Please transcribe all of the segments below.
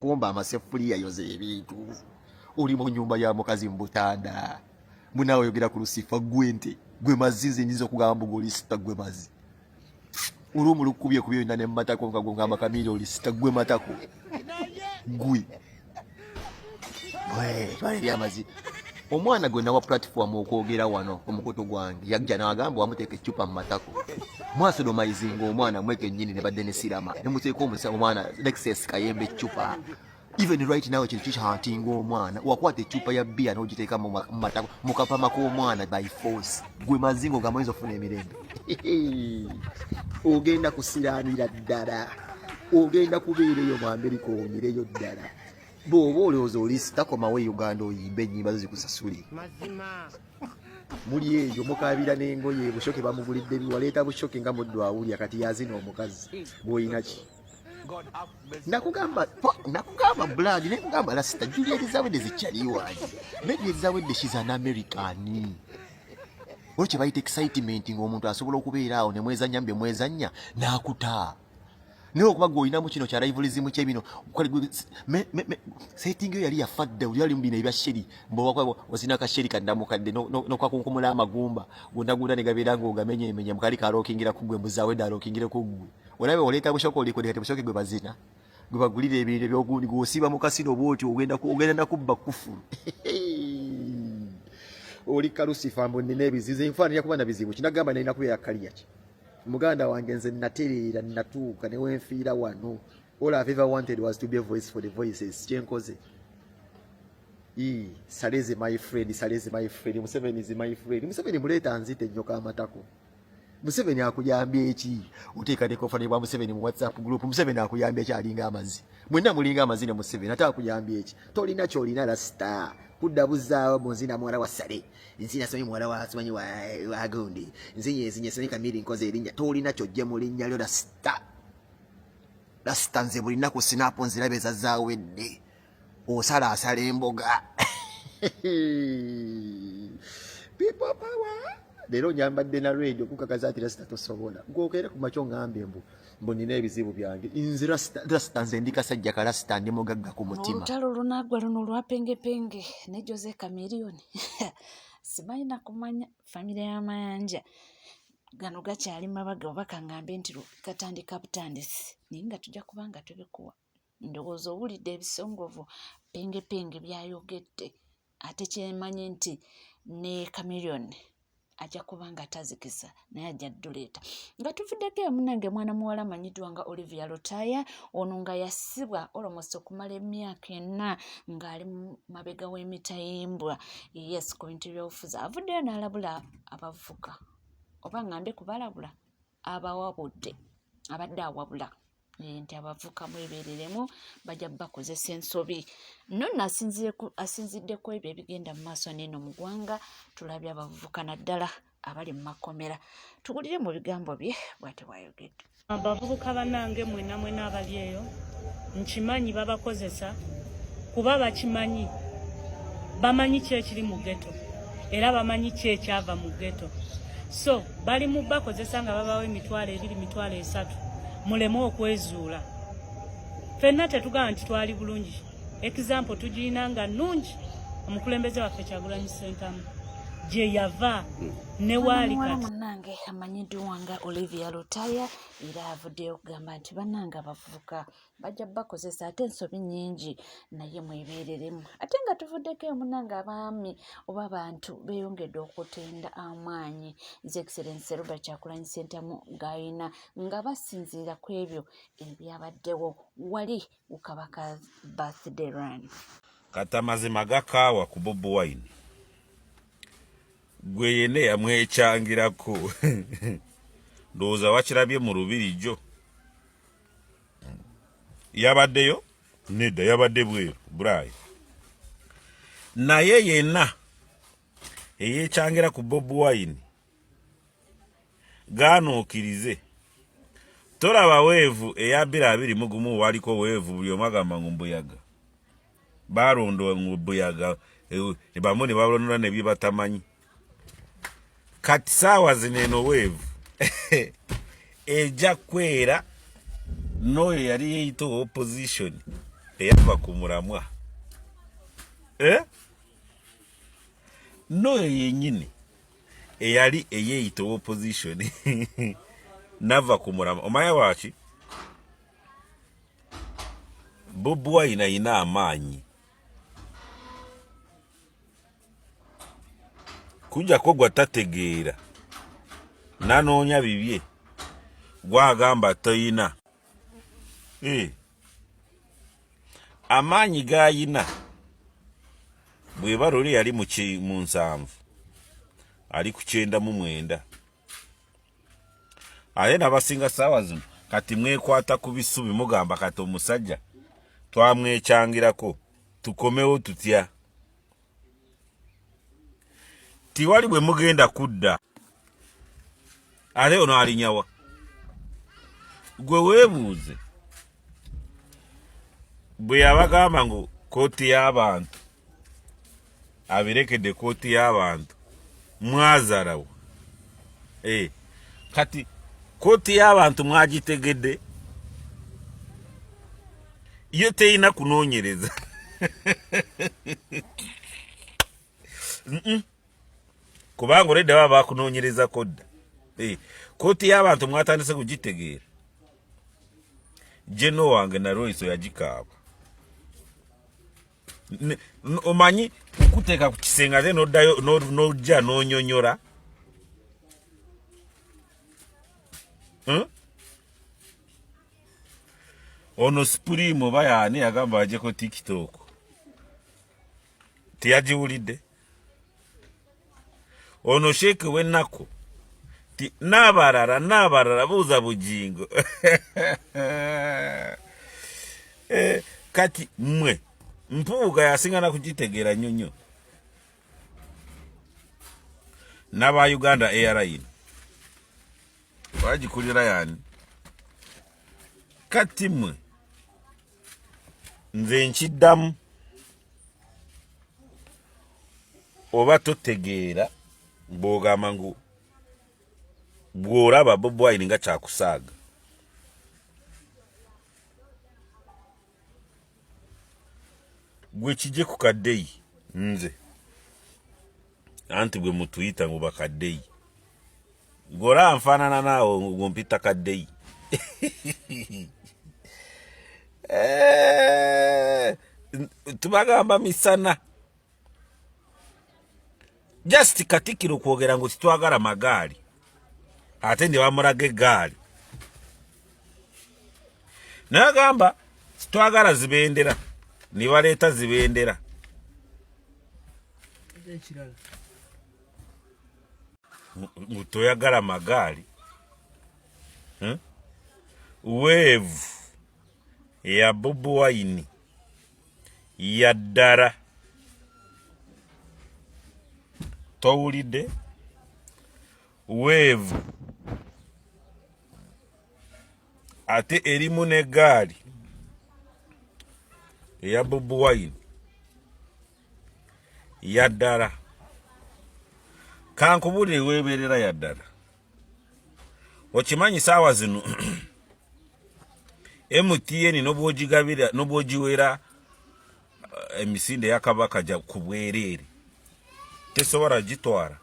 Kuomba amaseffuliya yoze ebintu oli mu nyumba ya mukazi mbutanda munawe yogera ku lusifa gwente gwe mazize nyizo kugamba goli sita gwe mazi ulumu lukubye kubyo ndane matako ngagongamba kamili oli sita gwe matako gwe bale ya mazi omwana gwe nawa platform okwogera wano omukutu gwange yajja n'agamba wamuteeka ecupa mu matako mwaso do maizingo omwana mweke nyini ne badde ne sirama ne muteeka omusa omwana Lexus kayembe ecupa even right now chicho hatingo omwana wakwata ecupa ya bia n'ogiteeka mu matako mukapama ko omwana by force gwe mazingo gamoizo funa emirembe ogenda kusiranira ddala ogenda kubeereyo mu America onyireyo ddala bobo olowooza olisita komawe Uganda oyimbe ennyimba zo zikusasule muli eyo mukabira n'engoye bushoke bamugulidde biwaleeta bushoke nga muddu awulya kati yazina omukazi bw'oyinaki nakugamba Brad nekugamba lasita Juliet Zawedde zikyaliwani Juliet Zawedde she's an American olwo bayita excitement ng'omuntu asobola okubeera awo ne mwezanya mbe mwezanya n'akuta naye okuba gweolinamu kino kya rivalrism kyebino setting yo yali yafadde yali mu bino ebya sheri wazina akasheri kaddamu kadde nokwakunkumula amagumba gundagunda ne gabeera ng'ogamenyeemenya mukali kalookingira ku gwe mbuzawedde alookingire ku gwe olabe oleeta bushoke olikodekati bushoke gwe bazina gwe bagulira ebintu ebyogundi gw'osiiba mu kasino bwoti ogenda nakubba kufulu oli kalusifa mbu nina ebizibu enfaanana yakuba na bizibu kinagamba nalina kubeera kaliya ki muganda wange nze natereera natuuka ne wenfiira wano all I've ever wanted was to be a voice for the voices kyenkoze Saleze my friend Museveni is my friend Museveni muleeta nzite nnyoka amatako Museveni akuyambye eki oteekateka ofane bwa Museveni mu WhatsApp group Museveni akuyambye eki alinga amazzi mwenna mulinga amazzi ne Museveni ate akuyambye eki tolina kyolina lasita kuddabuza munzina mwala wa Sale nzina somi mwala wa simanyi wa Gundi nzinye somi Kamili nkoze erinnya tolina kyojje mu linnya lyo lasita nze buli nnaku sinapo nzirabe zazaawedde osala asala emboga people power leero nyambadde na radio kukakaza ati lasita tosobola ng'okeera ku makyo ngambye mbu nina ebizibu byange nze lasita nze ndi kasajja ka lasita ndi mugagga ku mutima olutalo lunaggwa luno lwapengepenge ne Jose Chameleone simanyi nakumanya famire y'amayanja gano gakyali mabaga oba kangambe nti katandika butandisi naye nga tujja kuba nga tubikuwa ndowooza owulidde ebisongovu pengepenge byayogedde ate kyemanye nti ne Chameleone ajja kubanga atazikisa naye ajja dduleeta nga tuvuddeko emunange mwana muwala amanyiddwa nga Olivia Lotaya ono nga yasibwa almost okumala emyaka 4 ng'ali mabega w'emitayimbwa yes ku bintu by'obufuzi avuddeyo n'alabula abavuka oba ngambe kubalabula abawabudde abadde awabula nti abavuka mwebereremu bajja bakozesa ensobi nno asinziddeko ebyo ebigenda mu maaso n'eno mu ggwanga tulabye abavuka naddala abali mu makomera tuwulire mu bigambo bye bw'ate bwayogedde abavubuka bannange mwena abali eyo nkimanyi babakozesa kuba bakimanyi bamanyi ki ekiri mu ghetto era bamanyi ki ekyava mu ghetto so bali mu bakozesa nga babawo emitwalo 2 emitwalo 3 mulemu okwezuula ffenna tetugamba nti twali bulungi example tugirina nga nnungi omukulembeze waffe Kyagulanyi Ssentamu gye yava ne waali kati munnange amanyiddwa nga Olivia Lotaya era avuddeyo okugamba nti bannange abavubuka bajja bakozesa ate ensobi nnyingi naye mwebereremu ate nga tuvuddeko munnange abaami oba abantu beeyongedde okutenda amaanyi His Excellency Robert Kyagulanyi Ssentamu gayina nga basinziira ku ebyo ebyabaddewo wali ku Kabaka birthday run kati amazima gakaawa ku Bobi Wine gwe yene yamwekyangirako ndowooza wakirabye mu Lubirijo yabaddeyo nedda yabadde bweru Brayi naye yenna eyeekyangira ku Bobi Wine gaanookirize tolaba weevu eya 2021 waliko weevu buli omu agamba ngu mbuyaga balondowa ngu mbuyaga bamu ne balondola ne bye batamanyi kati saawa zino eno weevu ejja kwera n'oyo yali yeeyita opposition eyava ku mulamwa no yenyini eyali eyeeyita opposition nava ku mulamwa omanya waki Bobi Wine ayina amaanyi kujjako gwa tategeera nanoonya bibye gwagamba toyina amaanyi gayina bweba lole yali mu 7 ali ku 9 ate nabasinga saawa zino kati mwekwata ku bisubi mugamba kati omusajja twamwekyangirako tukomewo tutya tiwali bwe mugenda kudda ate ono alinyawa gwe weebuuze bwe yabagamba ngu kooti y'abantu abirekedde kooti y'abantu mwazalawo kati kooti y'abantu mwagitegedde yo teyina kunoonyereza kubanga oledda baba bakunoonyereza kodda kooti y'abantu mwatandise kugitegeera jeno wange na Royce yagikaaba omanyi okuteeka ku kisenge ate n'oddayo n'ojja n'onyonyola ono Supreme oba yaani yagamba ajeko TikTok teyagiwulidde ono Sheikh w'ennaku n'abalala buuza bujingo kati mmwe mpuuga yasingana kugitegeera nnyo n'aba Uganda Airline bagikulira yaani kati mmwe nze nkiddamu oba totegeera bw'ogamba ngu bw'olaba Bobi Wine nga kyakusaaga gwe kijje ku kaddeyi nze anti bwe mutuyita ngu bakaddeyi gwola nfaanana naawe ngompita kaddeyi tubagamba misana just Katikkiro kwogera ngu titwagala magaali ate ne bamulaga eggaali nagamba titwagala zibendera ne baleeta zibendera toyagala magaali weevu ya Bobi Wine yaddala towulidde weevu ate erimu n'eggaali eya Bobi Wine yaddala kankubulire weebeerera yaddala okimanyi saawa zino MTN n'obwogigabira n'obwogiwera emisinde ya Kabaka ja ku bwereere tesobola gitwala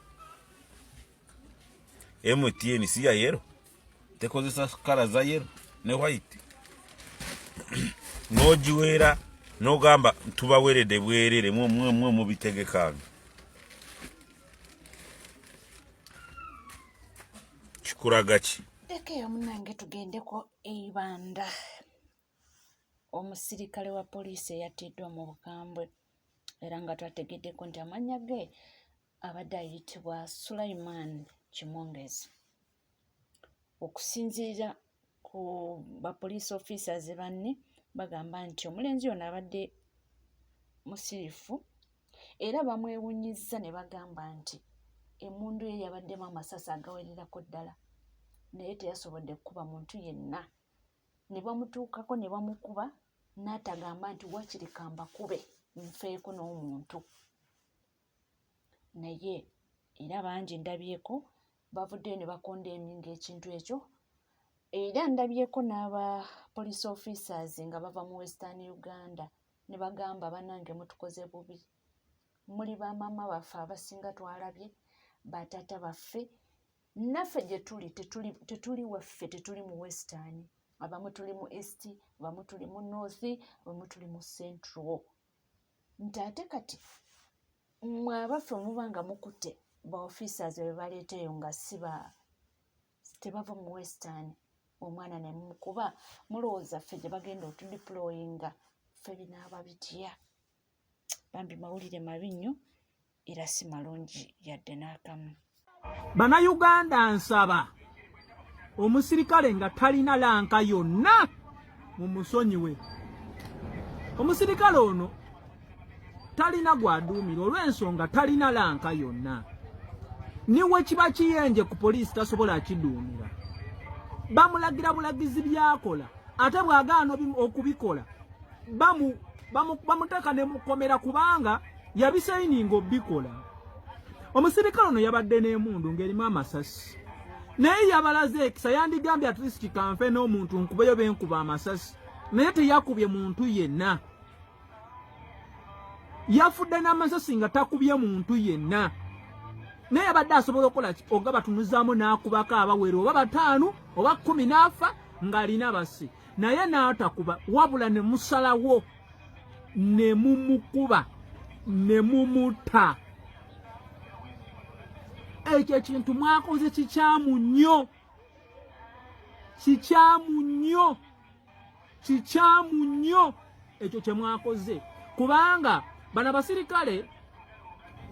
MTN si ya yero tekozesa kala za yero ne white n'ogiwera n'ogamba tubaweredde bwereere mwe mubitegekanga kikulaga ki Ekeyo munange tugendeko eibanda omusirikale wa poliisi eyatiddwa mu Bukambwe era nga twategeddeko nti amannya ge abadde ayitibwa Sulaiman Kimongezi. Okusinziira ku bapoliisi officers banne bagamba nti omulenzi ono abadde musirifu era bamwewunyizza ne bagamba nti emmundu ye yabaddemu amasasi agawererako ddala naye teyasobodde kukuba muntu yenna. Ne bamutuukako ne bamukuba n'atagamba nti wakiri kambakube nfeeko n'omuntu. Naye era bangi ndabyeko bavuddeyo ne bakonda eminga ekintu ekyo Era ndabyeko n'aba police officers nga bava mu Western Uganda ne bagamba bannange mutukoze bubi. Muli bamama baffe abasinga twalabye, batata baffe, naffe gye tuli tetuli waffe, tetuli mu Western. Abamu tuli mu East, abamu tuli mu North, abamu tuli mu Central. Nti ate kati mmwe abaffe muba nga mukutte ba officers be baleeteyo nga tebava mu Western, omwana ne mumukuba, mulowooza ffe gye bagenda otudiployinga ffe binaaba bitya? Bambi mawulire mabi nnyo era si malungi yadde n'akamu. Bannayuganda nsaba omusirikale nga talina lanka yonna mumusonyiwe. Omusirikale ono talina gwaduumira olw'ensonga talina lanka yonna. Niwe kiba kiyenje ku poliisi tasobola kiduumira. Bamulagira bulagizi byakola, ate bw'agaana okubikola bamuteeka ne mukomera kubanga yabisayininga obikola. Omusirikale ono yabadde n'emundu ng'erimu amasasi. Naye yabalaze ekisa, yandigambye at least kanfe n'omuntu nkubeyo benkuba amasasi. Naye teyakubye muntu yenna. Yafudde n'amasasi nga takubye muntu yenna. Naye yabadde asobola okukola ki? Oga batunuzaamu n'akubako abawere oba 5 oba 10 n'afa ng'alina basi. Naye n'atakuba wabula ne musalawo ne mumukuba ne mumuta. Ekyo ekintu mwakoze kikyamu nnyo. Kikyamu nnyo. Kikyamu nnyo ekyo kye mwakoze. Kubanga bana basirikale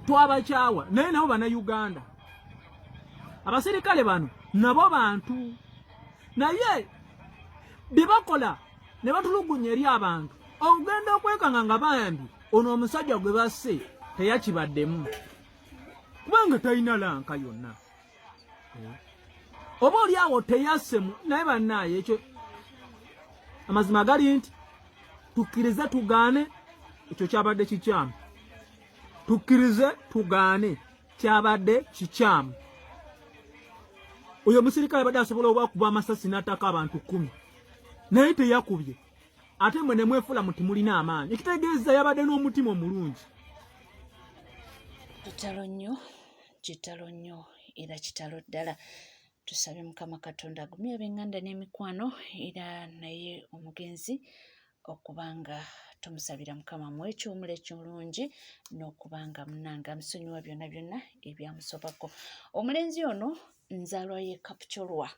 twabakyawa naye nabo Bannayuganda. Abasirikale bano nabo bantu. Naye bye bakola ne batulugunya eri abantu. Ogenda okwekanga nga bambi ono omusajja gwe basse teyakibaddemu. Kubanga talina lanka yonna. Oba oli awo teyassemu naye bannaaye ekyo amazima gali nti tukkirize tugaane ekyo kyabadde kikyamu. Tukkirize tugaane kyabadde kikyamu. Oyo omusirikale badde asobola okuba amasasi n'attaka abantu 10 naye teyakubye. Ate mwe ne mwefula muti mulina amaanyi. Ekitegeeza yabadde n'omutima omulungi. Kitalo nnyo era kitalo ddala. Tusabye Mukama Katonda agumye ab'eŋŋanda n'emikwano era naye omugenzi okubanga tumusabira Mukama mwekyomula ekirungi n'okubanga munanga amusonyiwa byonna byonna ebyamusobako. Omulenzi ono nzaalwa ye Kapchorwa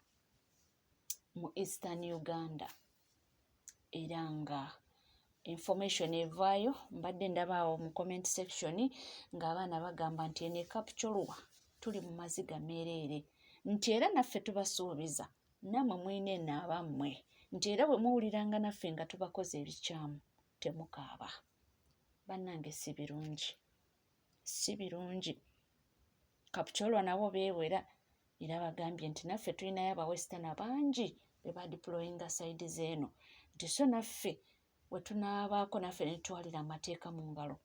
mu Eastern Uganda era nga information evaayo mbadde ndabaawo mu comment section ng'abaana bagamba nti ene Kapchorwa tuli mu maziga meereere nti era naffe tubasuubiza nammwe mwine n'abammwe nti era bwe muwuliranga naffe nga tubakoze ebikyamu temukaaba. Bannange si birungi. Kapchorwa nabo beewera era bagambye nti naffe tulinayo abawestern bangi be badiployinga side z'eno nti so naffe we tunaabaako naffe ne tutwalira amateeka mu ngalo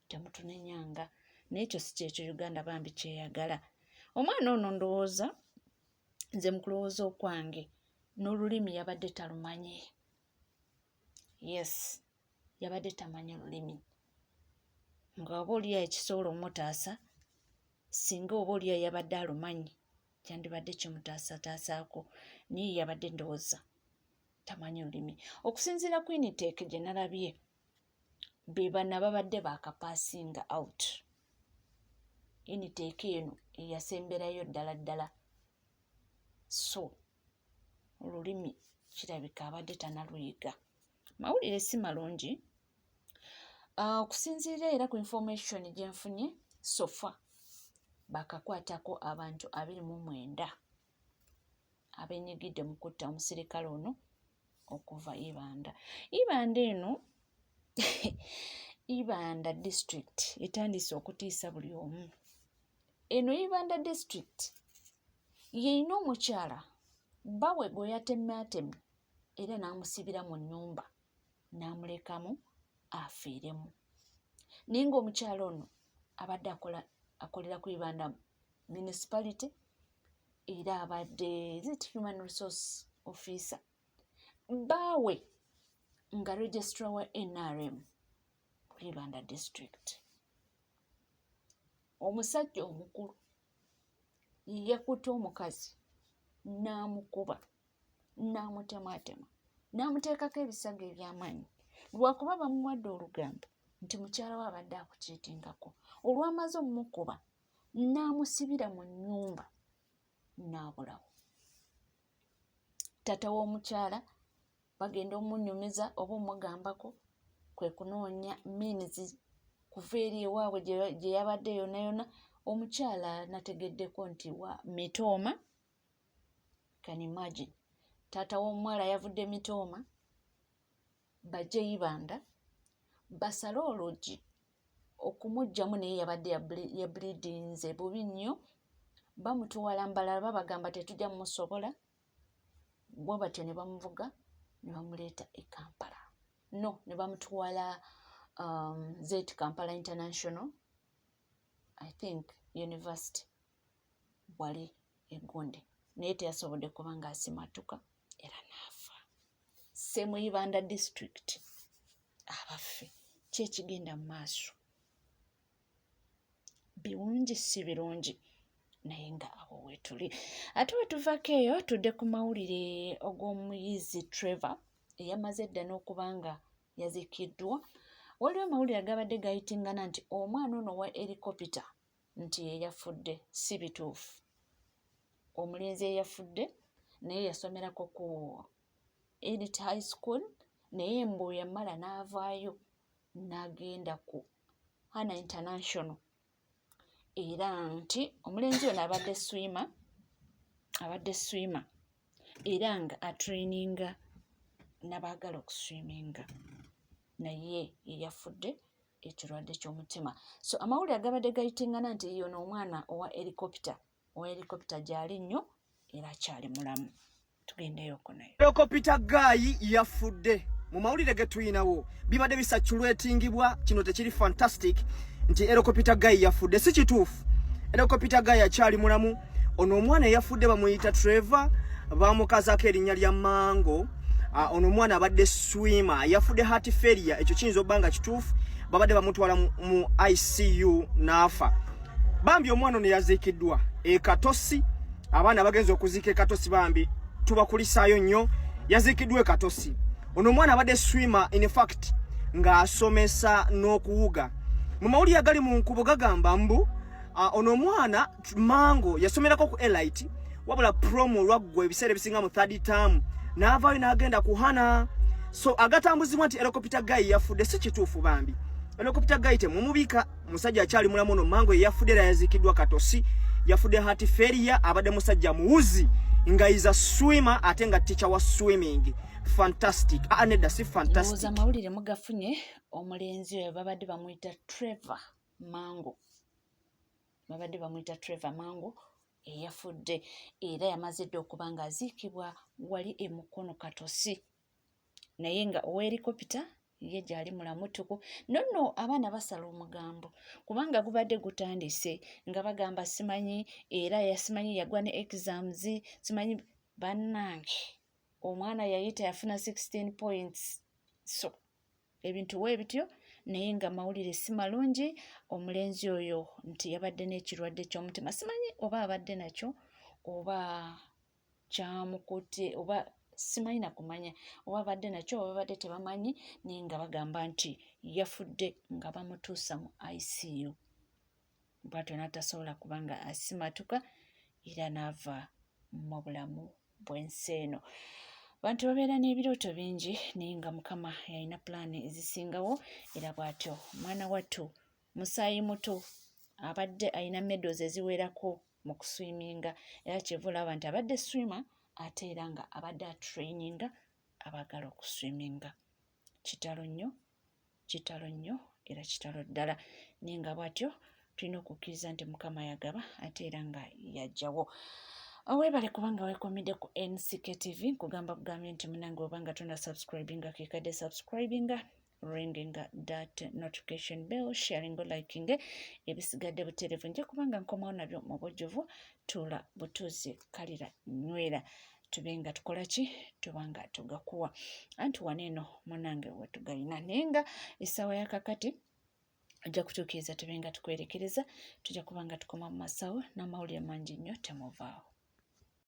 temutunenyanga. N'ekyo si kyekyo Uganda bambi kyeyagala. Omwana ono ndowooza nze mu kulowooza okwange n'olulimi yabadde talumanyi. Yes, yabadde tamanyi lulimi. Nga oba oliyo ekisobola omutaasa singa oba oliyo yabadde alumanyi kyandibadde kimutaasataasaako naye yabadde ndowooza tamanyi lulimi. Okusinziira ku Initech gye nalabye be bana babadde baakapaasinga out. Initech eno eyasemberayo ddala. So olulimi kirabika abadde tanaluyiga. Mawulire si malungi. Okusinziira era ku information gye nfunye sofa bakakwatako abantu 29 abenyigidde mu kutta omusirikale ono okuva Ibanda. Ibanda eno Ibanda district etandise okutiisa buli omu. Eno Ibanda district yeyina omukyala bawe gwe yatemmeatemye era n'amusibira mu nnyumba n'amulekamu afiiremu. Naye ng'omukyala ono abadde akolera ku Ibanda municipality era abadde human resource officer baawe nga registrar wa NRM Ibanda district. Omusajja omukulu yakutte omukazi n'amukuba n'amutemaatema n'amuteekako ebisago eby'amaanyi lwakuba bamuwadde olugambo nti mukyala we abadde akukiitingako. Olwamaze omumukuba n'amusibira mu nnyumba n'abulawo. Taata w'omukyala bagenda omunyumiza oba omugambako kwe kunoonya means kuva eri ewaabwe gye yabadde yonna yonna. Omukyala nategeddeko nti wa Mitooma. Can imagine taata w'omuwala yavudde Mitooma bajje Ibanda basale oluggi okumuggyamu naye yabadde ya bleedinze bubi nnyo. Bamutwala mbalala babagamba tetujja mumusobola bwe batyo ne bamuvuga ne bamuleeta e Kampala. No, ne bamutwala Zet Kampala International I think University wali egonde naye teyasobodde kuba nga asimatuka era n'afa. Semu Ibanda district abaffe kyekigenda mu maaso birungi si birungi naye nga abo weetuli. Ate wetuvaako eyo tudde ku mawulire ogw'omuyizi Trevor eyamaze edda n'okuba nga yazikiddwa. Waliwo amawulire agabadde gayitingana nti omwana ono wa helicopter nti yeyafudde. Si bituufu. Omulenzi eyafudde naye yasomerako ku Elite High School naye mbu yamala n'avaayo n'agenda ku Hana International era nti omulenzi ono abadde swimmer era nga atraininga n'abaagala okuswiminga naye yeyafudde ekirwadde ky'omutima. So amawulire agabadde gayitingana nti yono omwana owa helicopter gyali nnyo era akyali mulamu. Tugendeyoko naye. Helicopter Guy yafudde. Mu mawulire ge tuyinawo bibadde bisaculatingibwa kino tekiri fantastic nti Helicopter Guy yafudde. Si kituufu. Helicopter Guy akyali mulamu. Ono omwana yafudde bamuyita Trevor bamukazaako erinnya lya Mango. Ono omwana abadde swimmer yafudde heart failure. Ekyo kiyinza okuba kituufu. Babadde bamutwala mu ICU n'afa. Bambi omwana ono yaziikiddwa e Katosi. Abaana bagenza okuziika e Katosi bambi tubakulisaayo nnyo. Yaziikiddwa e Katosi. Ono omwana abadde swimmer in fact ng'asomesa n'okuwuga. Mu mawulire agali mu nkubo gagamba mbu ono omwana Mango yasomerako ku Elite wabula promo lwaggwa ebiseera ebisinga mu 3rd term n'avaayo n'agenda ku Hana. So agatambuzibwa nti Helicopter Guy yafudde si kituufu bambi. Helicopter Guy temumubika musajja akyali mulamu. Ono Mango yafudde era yaziikiddwa Katosi. Yafudde heart failure abadde musajja muwuzi nga is a swimmer ate nga teacher wa swimming. Fantastic. Aneda si fantastic. Oza mawulire mugafunye omulenzi oyo babadde bamuyita Trevor Mango. Babadde bamuyita Trevor Mango eyafudde era yamaze dde okuba nga aziikibwa wali e Mukono Katosi naye nga owa helicopter ye gyali mulamu tuku. Nonno abaana basala omugambo kubanga gubadde gutandise nga bagamba simanyi era yasimanyi yagwa ne exams simanyi bannange omwana yayita yafuna 16 points. So ebintu weebityo naye nga mawulire si malungi. Omulenzi oyo nti yabadde n'ekirwadde ky'omutima simanyi oba abadde nakyo oba kyamukutte oba simanyi nakumanya oba abadde nakyo oba abadde tebamanyi naye nga bagamba nti yafudde nga bamutuusa mu ICU. Bwatyo n'atasobola kubanga asimatuka era n'ava mu bulamu bw'ensi eno. Bantu babeera n'ebirooto bingi naye nga Mukama yalina pulaani ezisingawo era bw'atyo mwana wattu musaayi muto abadde alina medals eziwerako mu kuswiminga era kyeva olaba nti abadde swimmer ate era nga abadde atraininga abaagala okuswiminga. Kitalo nnyo era kitalo ddala naye nga bw'atyo tulina okukkiriza nti Mukama yagaba ate era nga yajjawo. Weebale kubanga weekomedde ku NCK TV nkugamba kugambye nti munange obanga tonna subscribinga kekadde subscribinga ringing that notification bell sharing liking ebisigadde buterevu nje kubanga nkomawo nabyo mu bujjuvu tuula butuuzi kalira nywera. tubenga tukola ki tubanga tugakuwa anti waneno munange wetugalina nenga esawa yakakati ojja kutuukiriza tubenga tukwerekereza tujja kubanga tukoma mu masawo n'amawulire mangi nnyo temuvaawo.